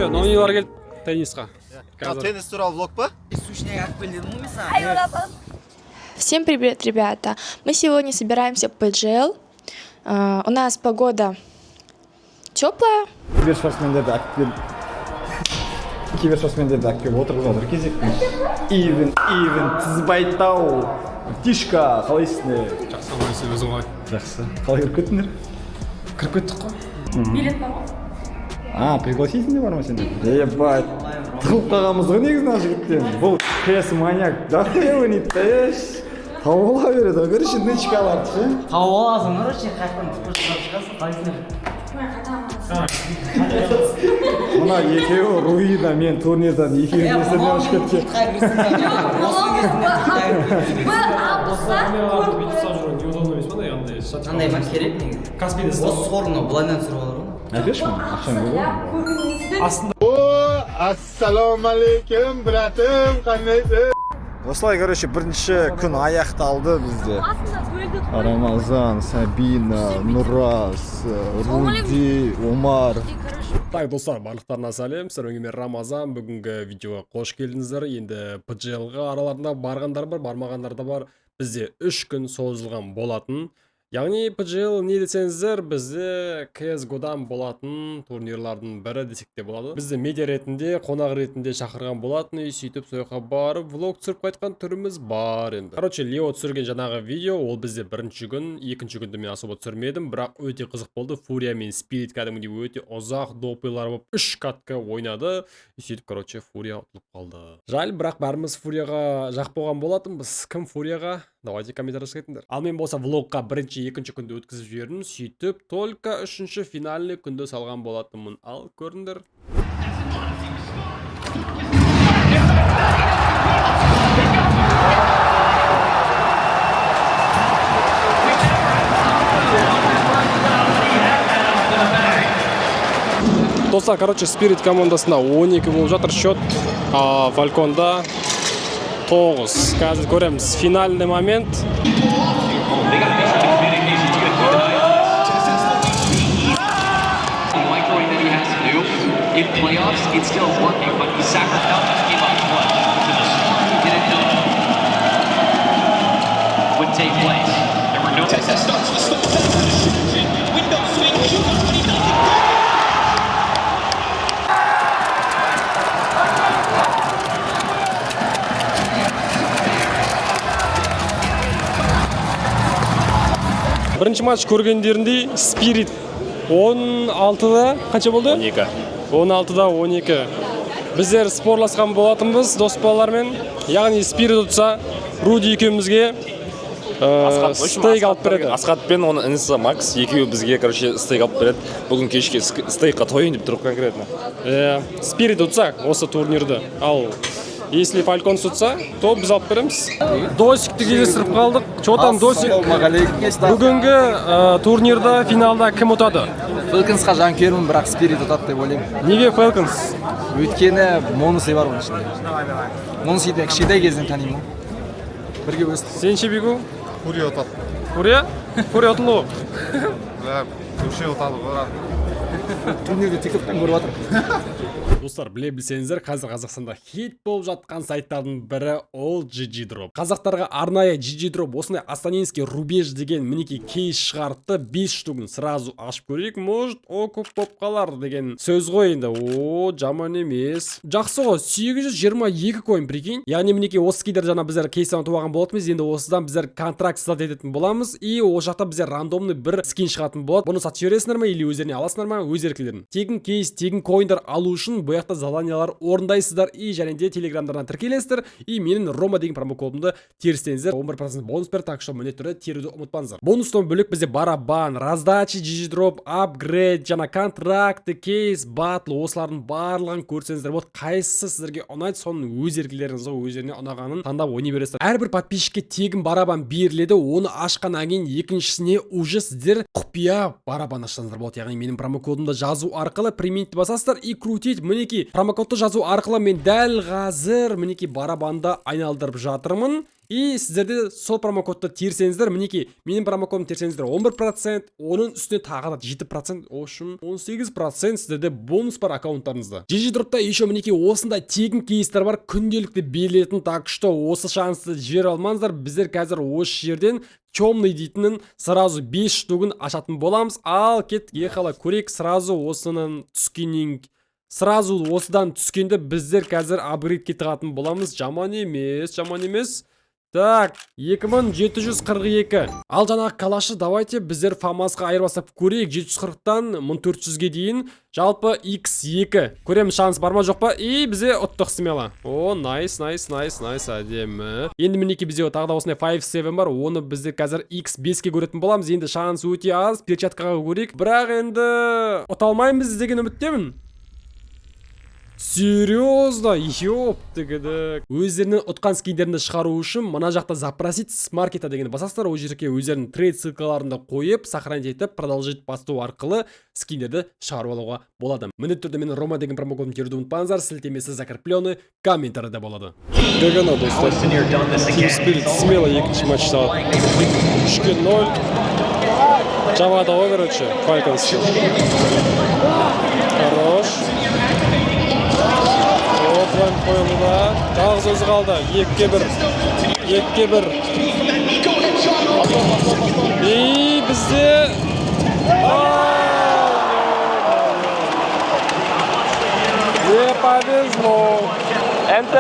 Все, ноунилар келіп теннисқа. Теннис туралы влог па? Всем привет, ребята! Мы сегодня собираемся в ПДЖЛ. У нас погода теплая. Киберспортсмендерді әкеліп отырғызып отыр кезекпен. Ивен, Тізбайтау, Тишка, қалайсыңдар? Жақсы, қалайсың өзің қалай? Жақсы. Қалай кіріп кеттіңдер? Кіріп кеттік қой. Билет бар ма? Пригласительный бар ма сенде? Ебать. Тығылып қалғанбыз ғой негізі мына жігіттен. Бұл кс маньяк. Дохуя ойнайды. Тауыла береді. Көрші нычкаларды ше. Тауып аласың, короче, қайтадан тықпыш шығасың, қалайсыңдар? Мына екеуі Руида мен турнирдан екеуі естеріне алып кеткен. Қандай бар керек негізі? Осы сорына былайдан түсіріп алар ғой? Әпеш ма? Ақшам көп О, ассалаумалейкум, братым, қандайсың? Осылай, короче, бірінші күн аяқталды бізде. Рамазан, Сабина, Нурас, Руди, Омар. Так, достар, барлықтарына сәлем. Сіздерге мен Рамазан. Бүгінгі видеоға қош келдіңіздер. Енді ПДЖЛ-ға араларында барғандар бар, бармағандар да бар. Бізде 3 күн созылған болатын. Яғни ПДЖЛ не десеңіздер, бізде CSGO-дан болатын турнирлардың бірі десек те болады. Бізді медиа ретінде, қонақ ретінде шақырған болатын, сөйтіп сояққа барып, влог түсіріп қайтқан түріміз бар енді. Короче, Лео түсірген жаңағы видео, ол бізде бірінші күн, екінші күнді мен особо түсірмедім, бірақ өте қызық болды. Фурия мен Спирит кәдімгідей өте ұзақ допылар болып 3 катка ойнады. Сөйтіп, короче, Фурия ұтылып қалды. Жаль, бірақ бәріміз Фурияға жақ болған болатынбыз. Кім Фурияға? Давайте комментарий жазыңдар. Ал мен болса влогқа бірінші, екінші күнді өткізіп жібердім. Сөйтіп, только үшінші финальный күнді салған болатынмын. Ал көріңдер. Достар, короче, Спирит командасында 12 болып жатыр счет, Фальконда 9. Қазір көреміз финальный момент. In playoffs, it's still working, but he sacrificed gave up one to the smart who didn't know would take place. There were no Texas starts the stop window swing, shoot up 20. Бірінші матч көргендеріндей Спирит 16-да қанша болды? 12. 16-да 12. Біздер спорласқан болатынбыз дос балалармен. Яғни Спирит ұтса, Руди екеумізге стейк алып береді. Асқат пен оның інісі Макс екеуі бізге, короче, стейк алып береді. Бүгін кешке стейкқа тойын деп тұрып конкретно. Спирит ұтса осы турнирді. Ал если Фалькон ұтса, то біз алып береміз. Досикті кездестіріп қалдық. Чотан Досик. Бүгінгі турнирда финалда кім ұтады? Фелконсқа жанкүйермін, бірақ Спирит ұтады деп ойлаймын. Неге Фелконс? Өйткені Монусы бар оның ішінде. Монусы мен кішкентай кезден танимын. Бірге өстік. Сен ше Бегу? Фурия ұтады. Фурия? Фурия ұтылды ғой. Көше ұтады ғой. Турнирді тиктоктан көріп жатырмын. Достар, біле білсеңіздер, қазір Қазақстанда хит болып жатқан сайттардың бірі ол GG Drop. Қазақтарға арнайы GG Drop осындай Астанинский рубеж деген мінекей кейс шығартты. 5 штугын сразу ашып көрейік. Может, көп болып қалар деген сөз ғой енді. Жаман емес. Жақсы ғой, 822 койын, прикинь. Яғни мінекей осы кейдер жаңа біздер кейстан туған болатымыз. Енді осыдан біздер контракт сатып ететін боламыз. И ол жақта біздер рандомный бір скин шығатын болады. Бұны сатып жібересіңдер ме или өздеріне аласыңдар ма? Өз еркілерің. Тегін кейс, тегін койындар алу үшін бұяқта заданиялар орындайсыздар и және де телеграмдардан тіркелесіздер. И менің Рома деген промокодымды терістеңіздер. 11% бонус бер, так что міндетті түрде теруді ұмытпаңыздар. Бонустан бөлек бізде барабан, раздачи, GG Drop, апгрейд, жаңа контракты, кейс, батл, осылардың барлығын көрсеңіздер. Вот қайсысы сіздерге ұнайды, соның өз еркілеріңізге өздеріне ұнағанын таңдап ойнай бересіздер. Әрбір подписчикке тегін барабан беріледі. Оны ашқаннан кейін екіншісіне уже сіздер құпия барабан ашсаңыздар болады. Яғни менің промокодымды жазу арқылы примитті басасыздар и крутить. Міне мінекей промокодты жазу арқылы мен дәл қазір мінекей барабанда айналдырып жатырмын. И сіздерде сол промокодты терсеңіздер, мінекей менің промокодым терсеңіздер 11%, оның үстіне тағы да 7%, общем 18% сіздерде бонус бар аккаунттарыңызда. GG Drop'та еще мінекей осындай тегін кейстер бар, күнделікті берілетін, так что осы шансты жібере алмаңыздар. Біздер қазір осы жерден темный дейтінін сразу 5 штугын ашатын боламыз. Ал ехала көрек, сразу осының түскеннен сразу осыдан түскенде біздер қазір апгрейдке тығатын боламыз. Жаман емес. Так, 2742. Ал жаңағы калашы, давайте біздер фамасқа айырбастап көрейік. 740-тан 1400-ге дейін. Жалпы X2. Көреміз шанс бар ма жоқ па? И бізе ұттық смела. О, найс, әдемі. Енді мінекей бізде тағы да осындай 5-7 бар. Оны біздер қазір X5-ке көретін боламыз. Енді шанс өте аз. Перчаткаға көрейік. Бірақ енді ұталмаймыз деген үміттемін. Серьезно, ёптыгыдык. Өздерінің ұтқан скиндерді шығару үшін мына жақта запросить с маркета деген басасыздар. Ол жерге өздерінің трейд ссылкаларында қойып, сохранить етіп, продолжить бастау арқылы скиндерді шығарып алуға болады. Міндетті түрде мен Рома деген промокодын теруді ұмытпаңыздар, сілтемесі закрепленный комментарийде болады. Дегана достар. Team Spirit смело екінші матчта 3-0. Жамада ғой, короче, Falcons. Хорош. Офлайн қойылуда. Тағыз өзі қалды. 2-1. И бізде... Не повезло. НТ.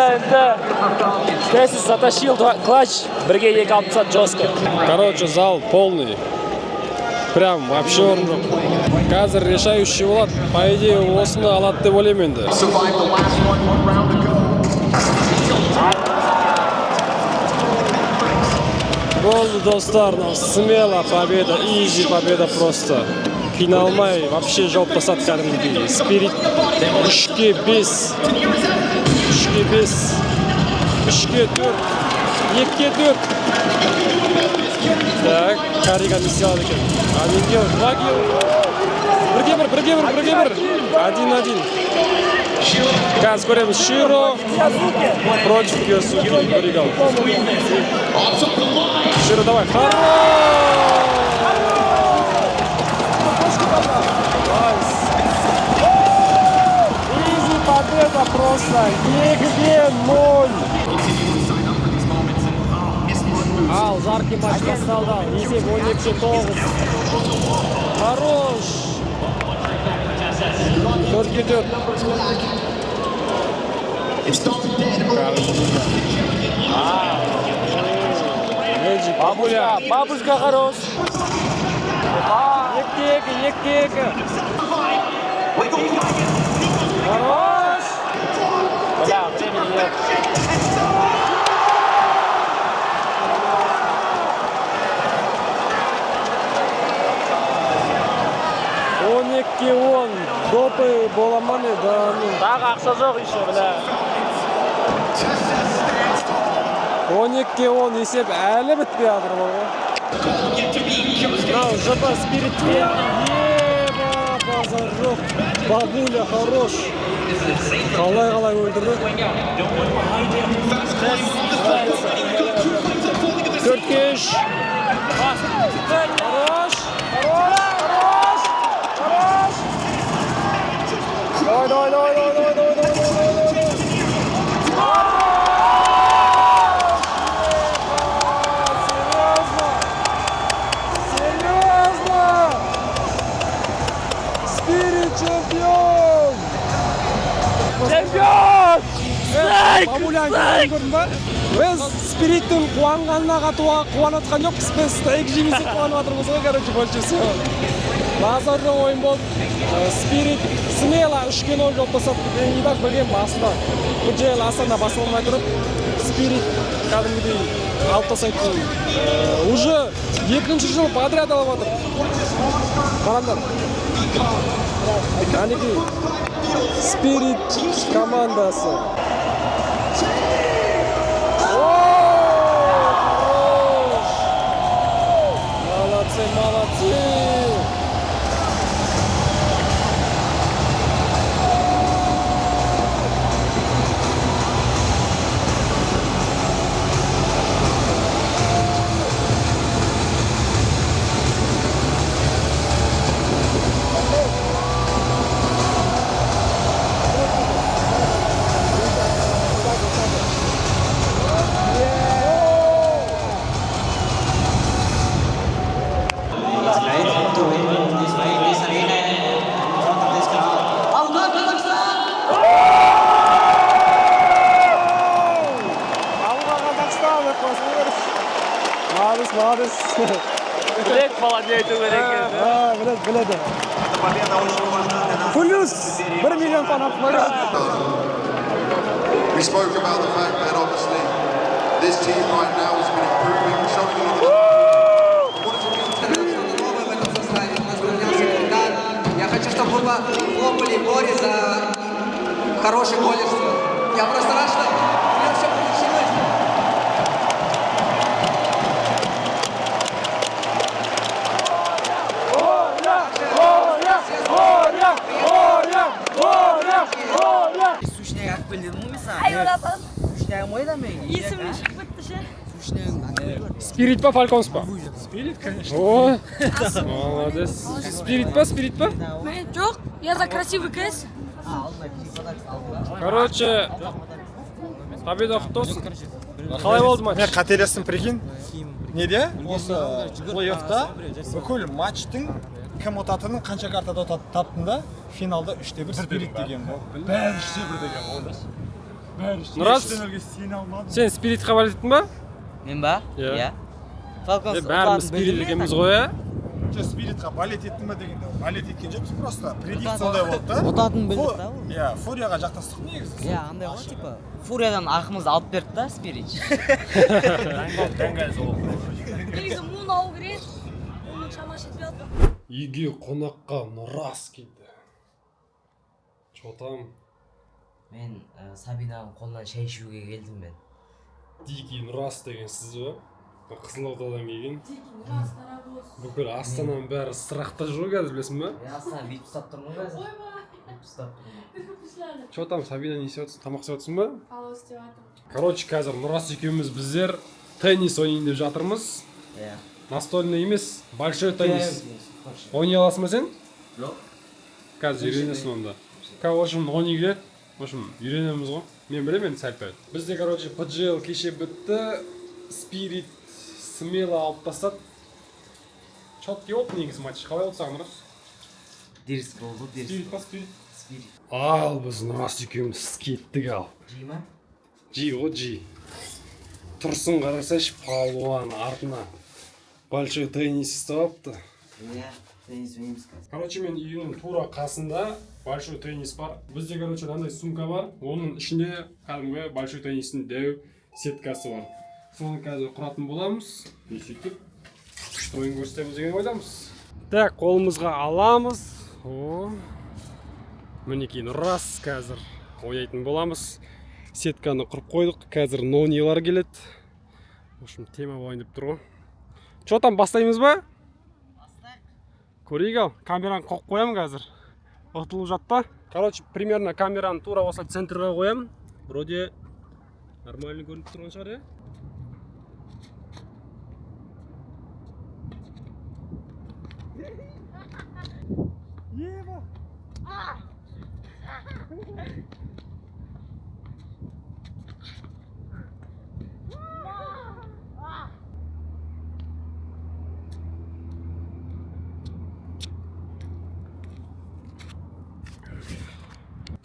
Тесис затащил клатч. Бірге 2-60 жестко. Короче, зал полный. Прям вообще орын жоқ. Қазір решающий болады. По идее, осыны алады деп ойлаймын енді. Болды достар, смело победа, изи победа просто. Қиналмай, вообще жауып тастады кәдімгідей. Спирит 3-5. 3-4. 2-4. Так, Карига не сделал екен. 1-2 килл. 1-1. 1-1. Қазір көреміз. Широ против Киосуки. Оригал. Широ, давай. Изи победа просто. 2-0. Ал, жаркий матч басталды. Есеп 12-9. Хорош. 4-4. Бабушка хорош. 2-2. Хорош. Бля, времени нет. Он допы боламаны да. Тағы ақша жоқ еще, бля. 12-10 есеп әлі бітпей жатыр ғой. Мынау ЖП Спирит еба базар жоқ. Бабуля хорош. Қалай өлдірді. 4-3. Хорош. Ой. Серьезно? Спирит чемпион! Бабулян көрдің ба? Біз Спириттің қуанғанына қуанатқан жоқпыз, біз стейк жемесе қуанып жатырмыз ғой, короче, больше всего. Базарлы ойын болды. Спирит смело 3-0 жауып тастады. И так білген басында. Бұл жел Астана басылмай тұрып, Спирит кәдімгідей алып тастайды. Уже 2-ші жыл подряд алып жатыр. Қараңдар. Әнекей Спирит командасы. Молодцы. Bilek falan deydi bereket. biladi. Plyus 1 million fanat bor. We spoke about the fact that obviously this team right now has been improving, showing a lot Я хочу, чтобы вы хлопали Боре за хороший колледж. Я просто рад, что у меня все получилось. Сушняк алып кел дедім ғой мен саған. Сушнягым ойда мен. Есімнен шығып кетті ше. Сушнягым Спирит па, фальконс па? Спирит, конечно. О, молодец. Спирит па? Мен жоқ, я за красивый кэс. Короче, победа құтты болсын. Қалай болды матч? Мен қателестім, прикинь. Неде? Осы плей-оффта бүкіл матчтың кім ұтатынын қанша картада ұтаттым да, финалда 3-1 спирит деген ғой. Бәрі 3-1 деген ғой. Нұрас, сен спиритқа балеттің ба? Мен ба? Иә. Фалконс Бәріміз спирит екенбіз ғой, ә? Спиритқа балет еттің ба дегенде, балет еткен жоқпыз, просто предикт сондай болды да. Ұтатын білдік та ол. Иә, Фурияға жақтастық негізі. Иә, андай ғой, типа, Фуриядан ақымызды алып берді да, спирит. Негізі мұны алу керек. Оның шамасы жетпей алды. Үйге қонаққа Нұрас келді. Чотам. Мен Сабинаның қолынан шай ішуге келдім мен. Дикий Нұрас деген сіз ба? Қызылордадан келген. Дикий Нұрас Тарабос. Бүкіл Астананың бәрі сырақта жүр қазір, білесің ба? Астана вип ұстап тұрмын ғой қазір. Ойба. Вип ұстап тұрмын. Чотам, Сабина не істеп отырсың? Тамақ істеп отырсың ба? Палау істеп жатырмын. Короче, қазір Нұрас екеуміз біздер теннис ойнайын деп жатырмыз. Иә. Настольный емес, большой теннис. Ойнай аласың ба сен? Жоқ. Қазір үйренесің онда. В общем, ойнай келеді. В общем, үйренеміз ғой. Мен білемін, сәл-пәл. Бізде, короче, PGL кеше бітті. Спирит смело алып тастады. Четкий болды негізі матч. Қалай болды саған, Нұрас? Деріс болды, деріс. Спирит па, спирит? Спирит. Ал, біз Нұрас екеуміз кеттік ал. Жи ма? Жи ғой, жи. Тұрсын қарасайшы, палуан артына. Большой теннис ұстапты. Иә, теннис ойнаймыз қазір. Короче, мен үйінің тура қасында большой теннис бар. Бізде, короче, мынандай сумка бар. Оның ішінде кәдімгі большой теннистің дәу сеткасы бар. Соны қазір құратын боламыз. Сөйтіп ойын көрсетеміз деген ойдамыз. Так, қолымызға аламыз. О. Мінекей Нұрас қазір ойнайтын боламыз. Сетканы құрып қойдық. Қазір нонилар келеді. В общем, тема ойнап тұр ғой. Чо там бастаймыз ба? Көрейік ал, камераны қойып қоямын қазір. Ұтылып жатта. Короче, примерно камераны тура осы центрға қоямын. Вроде нормально көрініп тұрған шығар, иә?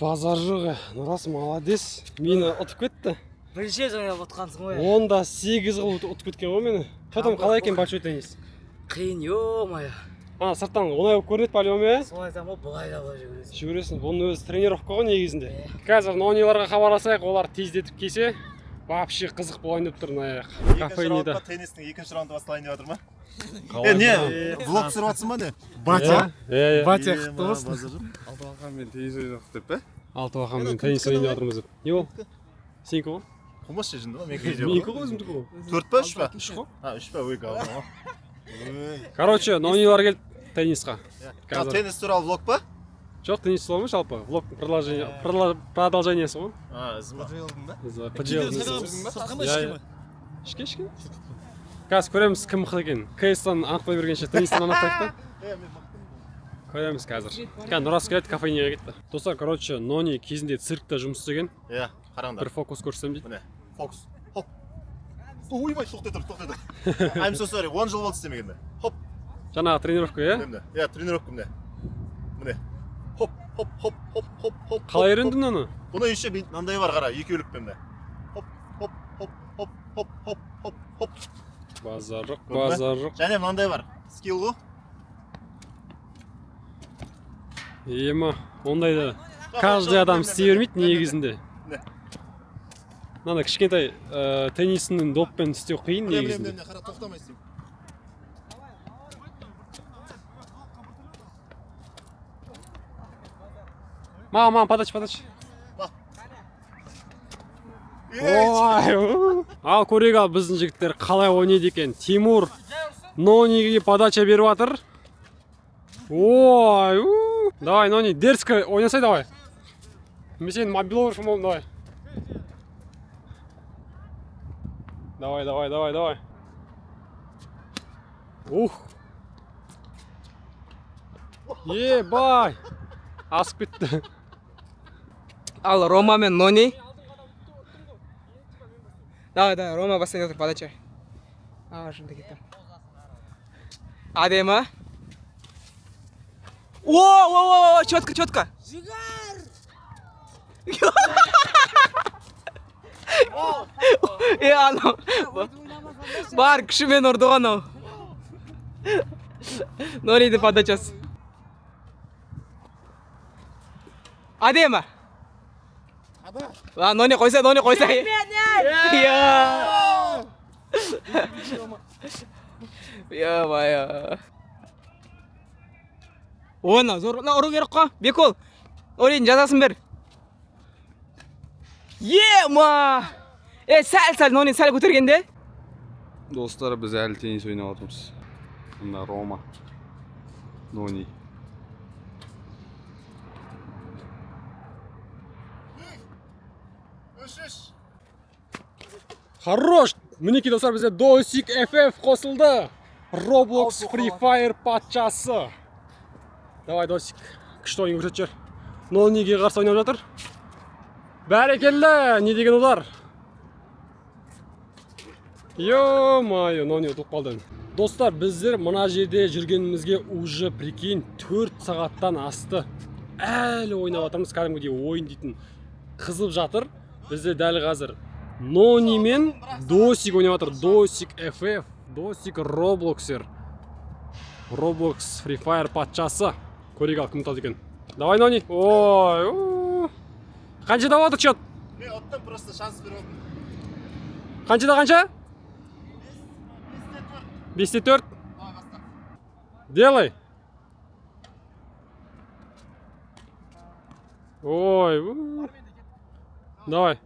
Базар жоғы, Нұрас молодец. Мені ұтып кетті. Бірінші рет ойнап отқансың ғой. Онда 8 қыл ұтып кеткен ғой мені. Потом қалай екен большой теннис? Қиын, ё-моё. Сырттан оңай болып көрінеді по-любому, иә? Солай айтсам ғой, былай да былай жүгіресің. Жүгіресің, бұның өзі тренировка ғой негізінде. Қазір нониларға хабарласайық, олар тездетіп келсе, вообще қызық болайын деп тұр мына кафейнеде. Теннистің екінші раунды басталайын деп жатыр ма? Не, влог түсіріп жатсың ба не? Батя? Батя құтты болсын. Алтыбақанмен теннис ойнадық деп пе? Алтыбақанмен теннис ойнап жатырмыз деп. Не ол? Сенікі ғой? Қумас жежінді ғой? Менікі ғой, өзімдікі ғой. 4 па, 3 па? 3 ғой. 3 па, ой, галма ғой. Короче, нонилар келді теннисқа. Теннис туралы влог па? Жоқ, теннис туралы емес жалпы. Влог продолжениесі ғой. PGL-дің ба? PGL-дің. Ішке? Қазір көреміз кім мықты екенін. КС-тан анықпай бергенше теннистен анықтайық та. Көреміз қазір. Нұрас келеді, кафейнеге кетті. Достар, короче, Нони кезінде циркта жұмыс істеген. Иә, қараңдар. Бір фокус көрсетем дейді. Міне, фокус. Хоп. Ойбай, тоқтай тұр. I'm so sorry, 1 жыл болды істемегенде. Хоп. Жаңағы тренировка, иә? Иә, тренировка міне. Міне. Хоп. Қалай үйрендің оны? Бұны еще мынандай бар қара, екеулікпен де. Хоп. базарлық. Және мынандай бар. Скилл ғой. Ема, ондайды каждый адам істей бермейді негізінде. Мына кішкентай теннисінің доппен істеу қиын негізінде. Қара тоқтамай істеймін. Мама, подача. Ой, ал көрейік ал біздің жігіттер қалай ойнайды екен. Тимур Нониге подача беріп жатыр. Ой, давай, Нони, дерзко ойнасай, давай. Мен сені мобиловшым болдым, давай. Давай. Ух. Ебай. Асып кетті. Ал Рома мен Нони. Давай, Рома бастан отыр подача. Жынды кеттім. Адема. О, четко. Анау. Бар, күшімен ұрды анау. Нониді подачасы. Адема. Нони қойса. Я. Оны ұру керек қой. Бекол. Нонидің жазасын бер. Ема! Сәл, Нони сәл көтергенде. Достар, біз әлі теннис ойнап отырмыз. Мына Рома, Нони. Хорош! Мінекей достар, бізде Досик FF қосылды. Roblox Free Fire патшасы. Давай, Досик. Күшті ойын көрсетшер. Нониге қарсы ойнап жатыр. Бәрекелді! Не деген олар? Ё-майо, Нони ұтылып қалды. Достар, біздер мына жерде жүргенімізге уже прикинь 4 сағаттан асты. Әлі ойнап жатырмыз, кәдімгідей ойын дейтін қызып жатыр. Бізде дәл қазір Нони мен Досик ойнап жатыр. Досик FF, Досик Роблоксер. Roblox Free Fire патшасы. Көрейік ал кім ұтады екен. Давай, Нони. Ой, қаншада отыр счет? Мен оттым, просто шанс беріп отырмын. Қанша? 5-4. Делай. Ой. Давай.